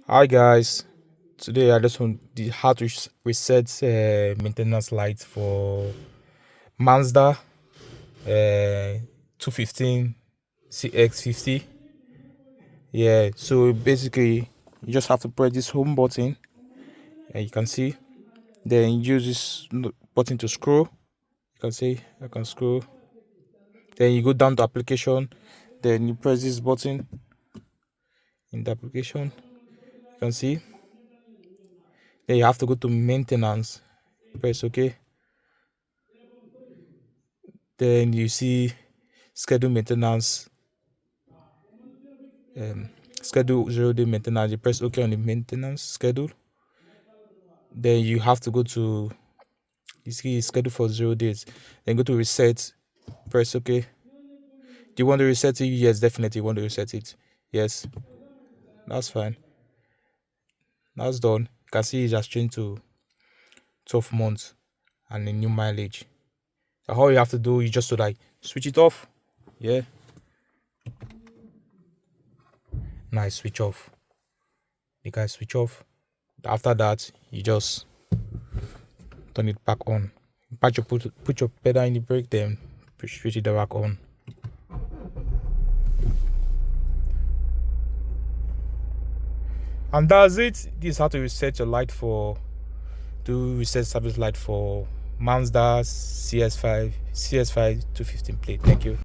Hi guys, today I just want the how to reset maintenance light for Mazda 215 CX50. Yeah, so basically you just have to press this home button, and you can see. Then use this button to scroll. You can see I can scroll. Then you go down to application. Then you press this button in the application. You can see. Then you have to go to maintenance. Press OK. Then you see schedule maintenance, schedule 0-day maintenance. You press OK on the maintenance schedule. Then you have to go to, you see schedule for 0 days. Then go to reset, press OK. Do you want to reset it? Yes, definitely you want to reset it. Yes, that's fine. That's done. You can see it has changed to 12 months and a new mileage. So all you have to do is just to switch it off. Yeah, nice, switch off. You guys switch off. After that, you just turn it back on. Put your pedal in the brake, then switch it back on. And that's it. This is how to reset your light reset service light for Mazda CS5 215 plate. Thank you.